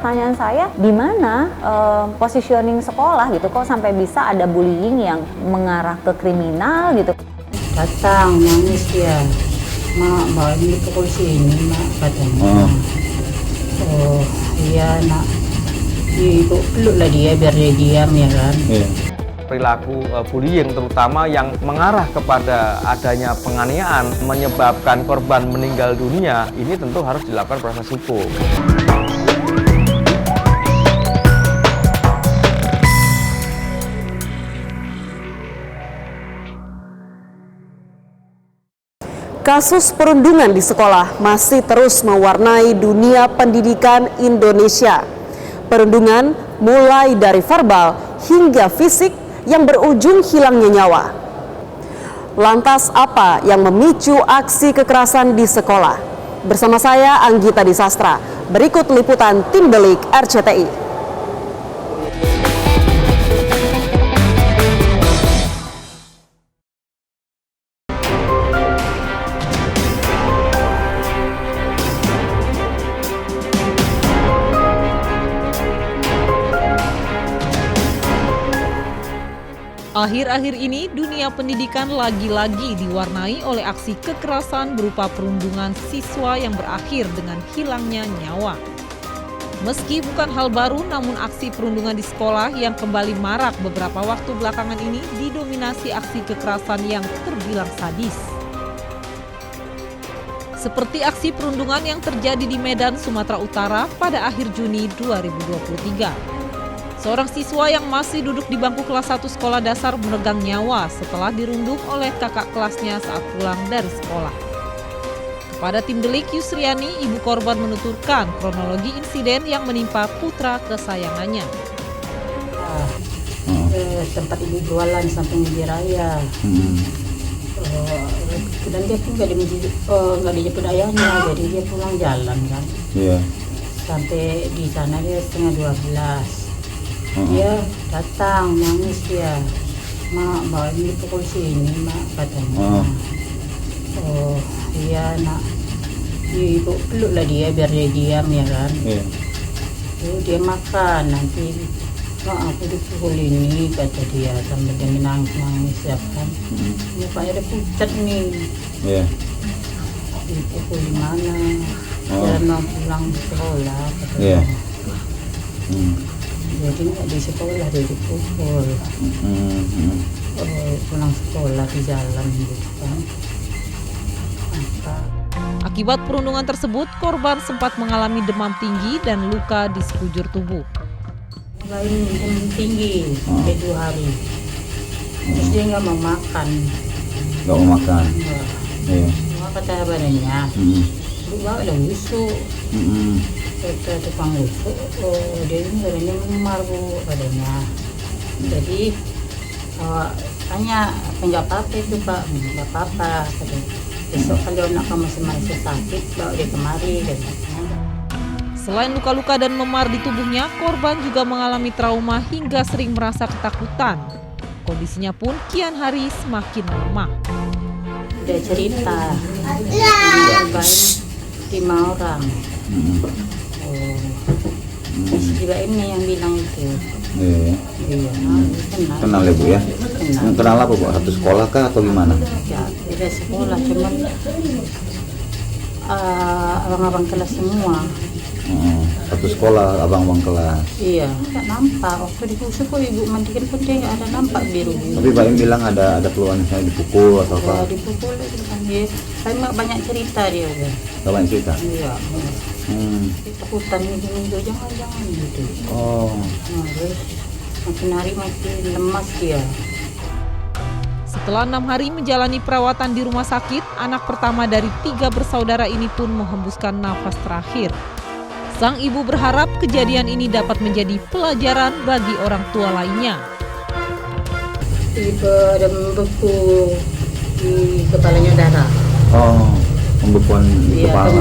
pertanyaan saya, di mana positioning sekolah gitu, kok sampai bisa ada bullying yang mengarah ke kriminal gitu? Datang nangis dia, mak bawa ini pukul sini mak katanya. Oh iya nak, ibu peluklah dia biar dia diam ya kan. Perilaku bullying terutama yang mengarah kepada adanya penganiayaan menyebabkan korban meninggal dunia, ini tentu harus dilakukan proses hukum. Kasus perundungan di sekolah masih terus mewarnai dunia pendidikan Indonesia. Perundungan mulai dari verbal hingga fisik yang berujung hilangnya nyawa. Lantas apa yang memicu aksi kekerasan di sekolah? Bersama saya Anggita Disastra. Berikut liputan Tim Delik RCTI. Akhir-akhir ini, dunia pendidikan lagi-lagi diwarnai oleh aksi kekerasan berupa perundungan siswa yang berakhir dengan hilangnya nyawa. Meski bukan hal baru, namun aksi perundungan di sekolah yang kembali marak beberapa waktu belakangan ini didominasi aksi kekerasan yang terbilang sadis. Seperti aksi perundungan yang terjadi di Medan, Sumatera Utara pada akhir Juni 2023. Seorang siswa yang masih duduk di bangku kelas 1 sekolah dasar meregang nyawa setelah dirundung oleh kakak kelasnya saat pulang dari sekolah. Kepada tim Delik, Yusriani, ibu korban menuturkan kronologi insiden yang menimpa putra kesayangannya. Tempat ibu jualan samping di raya. Dan dia pun nggak dijemput ayahnya, jadi dia pulang jalan kan. Sampai di sana dia setengah 12. Dia datang nangis dia, mak bawa ini pukul sini mak katanya. Oh iya nak, ibu peluklah dia biar dia diam ya kan. Lalu dia makan, nanti mak aku dipukul ini kata dia sambil dia menangis ya kan. Mukanya udah pucat nih. Dipukul di mana? Jalan mau pulang sekolah katanya. Jadi nggak di sekolah dia dipukul. Pulang sekolah di jalan gitu kan. Akibat perundungan tersebut, korban sempat mengalami demam tinggi dan luka di sekujur tubuh. Lain demam tinggi sampai 2 hari. Terus dia nggak mau makan. Nggak mau makan. Mau kata badannya. Lu bawa lah busuk. Kita tukang busuk, dia ini badannya memar bu badannya. Jadi tanya nggak apa-apa itu pak, nggak apa-apa. Besok kalau anak kamu masih sakit bawa dia kemari. Selain luka-luka dan memar di tubuhnya, korban juga mengalami trauma hingga sering merasa ketakutan. Kondisinya pun kian hari semakin melemah. Dia cerita, baik 5 orang. Juga ini yang bilang itu. Kenal ya bu ya? Kenal apa bu? Satu sekolah kah atau gimana? Ya, beda sekolah, cuman abang-abang kelas semua. Satu sekolah, abang-abang kelas. Iya, nggak nampak. Waktu ditusuk kok ibu mandikan pun dia nggak ada nampak biru. Tapi Pak Im bilang ada keluhan misalnya dipukul atau apa? Ya, dipukul itu kan dia. Saya banyak cerita dia udah. Gak banyak cerita? Iya. Ketakutan gitu, jangan gitu. Terus makin hari makin lemas dia. Setelah 6 hari menjalani perawatan di rumah sakit, anak pertama dari 3 bersaudara ini pun menghembuskan nafas terakhir. Sang ibu berharap kejadian ini dapat menjadi pelajaran bagi orang tua lainnya. Ibu ada membeku di kepalanya darah. Pembekuan di kepala,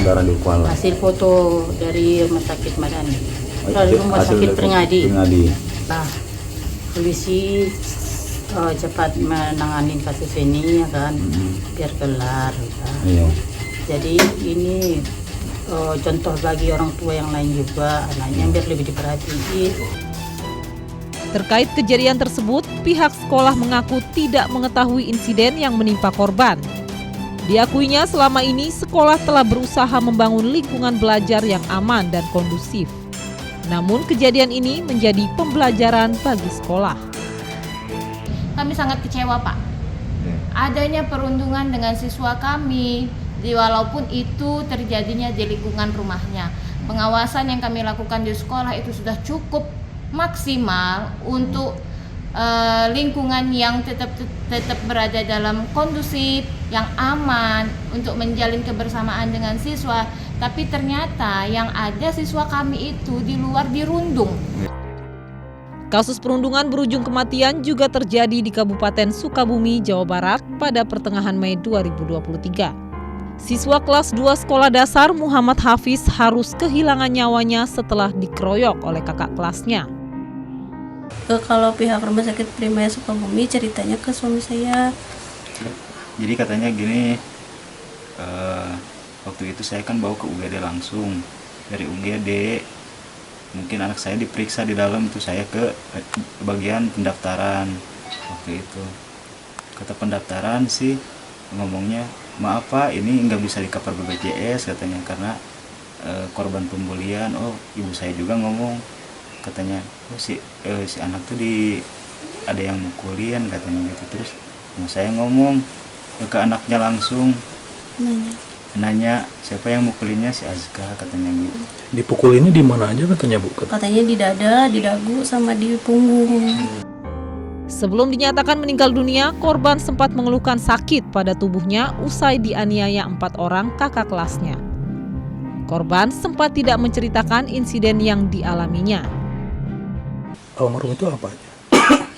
darah di kepala. Hasil foto dari rumah sakit Madani. Lalu rumah sakit Pringadi. Nah, polisi cepat menangani kasus ini ya kan, biar kelar. Jadi ini contoh bagi orang tua yang lain juga, anaknya biar lebih diperhatiin. Terkait kejadian tersebut, pihak sekolah mengaku tidak mengetahui insiden yang menimpa korban. Diakuinya selama ini sekolah telah berusaha membangun lingkungan belajar yang aman dan kondusif. Namun kejadian ini menjadi pembelajaran bagi sekolah. Kami sangat kecewa, Pak. Adanya perundungan dengan siswa kami, walaupun itu terjadinya di lingkungan rumahnya. Pengawasan yang kami lakukan di sekolah itu sudah cukup maksimal untuk lingkungan yang tetap berada dalam kondusif, yang aman untuk menjalin kebersamaan dengan siswa. Tapi ternyata yang ada siswa kami itu di luar dirundung. Kasus perundungan berujung kematian juga terjadi di Kabupaten Sukabumi, Jawa Barat pada pertengahan Mei 2023. Siswa kelas 2 sekolah dasar Muhammad Hafiz harus kehilangan nyawanya setelah dikeroyok oleh kakak kelasnya. Kalau pihak Rumah Sakit Primaya Sukabumi ceritanya ke suami saya. Jadi katanya gini, waktu itu saya kan bawa ke UGD langsung. Dari UGD mungkin anak saya diperiksa di dalam, itu saya ke bagian pendaftaran. Waktu itu kata pendaftaran sih ngomongnya, maaf Pak, ini nggak bisa di-cover BPJS katanya karena korban pembulian. Oh, ibu saya juga ngomong, katanya oh, si anak tuh ada yang mukulin katanya gitu. Terus saya ngomong ke anaknya langsung, nanya siapa yang mukulinnya, si Azka katanya gitu. Dipukulinnya di mana aja katanya Bu? Katanya di dada, di dagu, sama di punggung. Sebelum dinyatakan meninggal dunia, korban sempat mengeluhkan sakit pada tubuhnya usai dianiaya 4 orang kakak kelasnya. Korban sempat tidak menceritakan insiden yang dialaminya. Almarhum itu apa aja?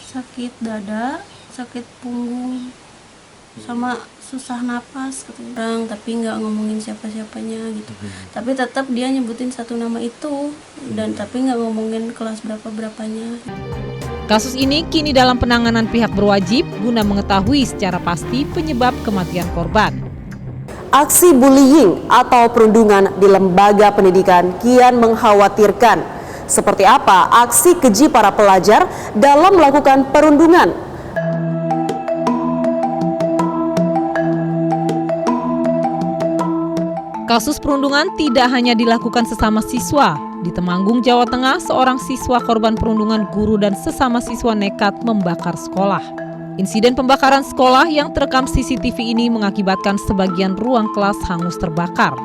Sakit dada, sakit punggung, sama susah napas katanya. Tapi nggak ngomongin siapa-siapanya gitu. Tapi tetap dia nyebutin satu nama itu, dan tapi nggak ngomongin kelas berapa-berapanya. Kasus ini kini dalam penanganan pihak berwajib guna mengetahui secara pasti penyebab kematian korban. Aksi bullying atau perundungan di lembaga pendidikan kian mengkhawatirkan. Seperti apa aksi keji para pelajar dalam melakukan perundungan? Kasus perundungan tidak hanya dilakukan sesama siswa. Di Temanggung, Jawa Tengah, seorang siswa korban perundungan guru dan sesama siswa nekat membakar sekolah. Insiden pembakaran sekolah yang terekam CCTV ini mengakibatkan sebagian ruang kelas hangus terbakar.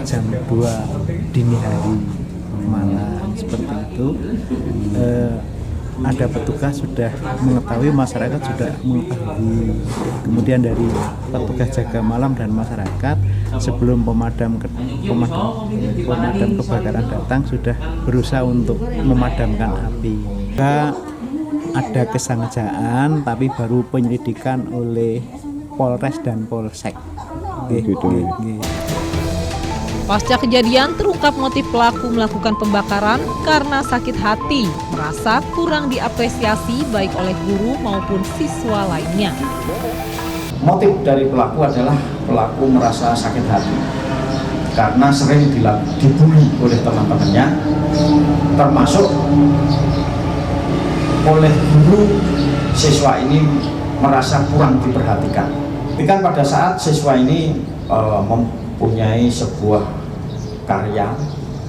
Jam 2 dini hari malam seperti itu, ada petugas sudah mengetahui, masyarakat sudah mengetahui. Kemudian dari petugas jaga malam dan masyarakat sebelum pemadam kebakaran datang sudah berusaha untuk memadamkan api. Ada kesengajaan tapi baru penyelidikan oleh Polres dan Polsek. Pasca kejadian terungkap motif pelaku melakukan pembakaran karena sakit hati, merasa kurang diapresiasi baik oleh guru maupun siswa lainnya. Motif dari pelaku adalah pelaku merasa sakit hati karena sering dibully oleh teman-temannya, termasuk oleh guru. Siswa ini merasa kurang diperhatikan. Tapi kan pada saat siswa ini mempunyai sebuah karya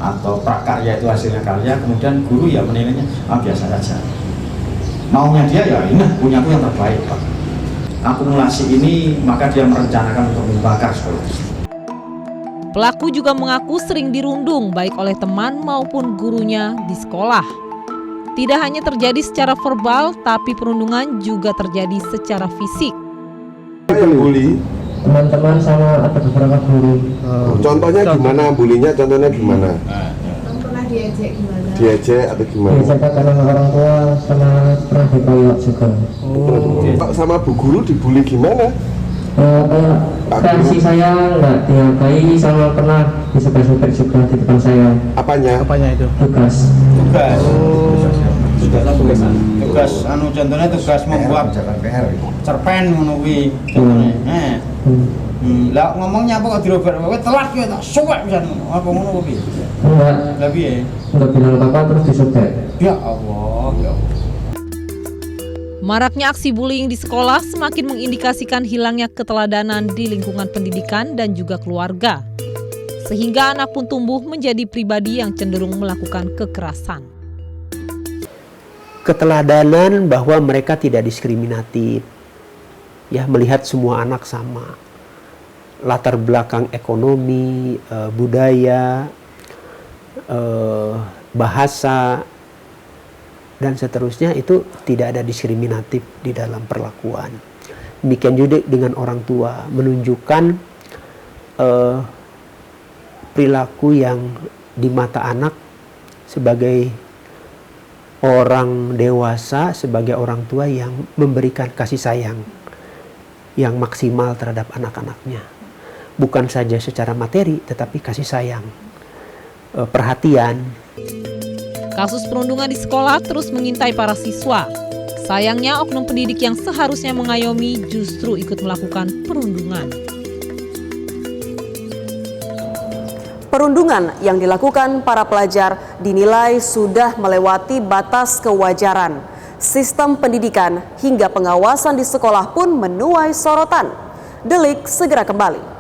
atau prakarya, itu hasilnya karya, kemudian guru ya menilainya biasa saja. Maunya dia ya ini punyaku yang terbaik Pak. Akumulasi ini maka dia merencanakan untuk membakar sekolah. Pelaku juga mengaku sering dirundung baik oleh teman maupun gurunya di sekolah. Tidak hanya terjadi secara verbal, tapi perundungan juga terjadi secara fisik. Yang bully teman-teman sama ada beberapa guru. Contohnya gimana bulinya? Contohnya gimana? Pernah diejek gimana? Diejek atau gimana? Diejek karena orang tua, sama pernah dikeroyok juga. Pak sama Bu Guru dibully gimana? Versi saya nggak dihargai, sama pernah disebut-sebut juga di depan saya. Apanya? Apanya itu? Tugas. Tugas contohnya tugas membuat cerpen menunggu. Lah ngomongnya apa kok dirobek telat kowe tak suwek pisan apa ngono piye? Enggak. Lah piye? Enggak bilang apa-apa terus disobek. Ya Allah, ya Allah. Maraknya aksi bullying di sekolah semakin mengindikasikan hilangnya keteladanan di lingkungan pendidikan dan juga keluarga. Sehingga anak pun tumbuh menjadi pribadi yang cenderung melakukan kekerasan. Keteladanan bahwa mereka tidak diskriminatif, ya, melihat semua anak sama, latar belakang ekonomi, budaya, bahasa, dan seterusnya itu tidak ada diskriminatif di dalam perlakuan. Demikian juga dengan orang tua, menunjukkan perilaku yang di mata anak sebagai orang dewasa, sebagai orang tua yang memberikan kasih sayang yang maksimal terhadap anak-anaknya. Bukan saja secara materi, tetapi kasih sayang, perhatian. Kasus perundungan di sekolah terus mengintai para siswa. Sayangnya oknum pendidik yang seharusnya mengayomi justru ikut melakukan perundungan. Perundungan yang dilakukan para pelajar dinilai sudah melewati batas kewajaran. Sistem pendidikan hingga pengawasan di sekolah pun menuai sorotan. Delik segera kembali.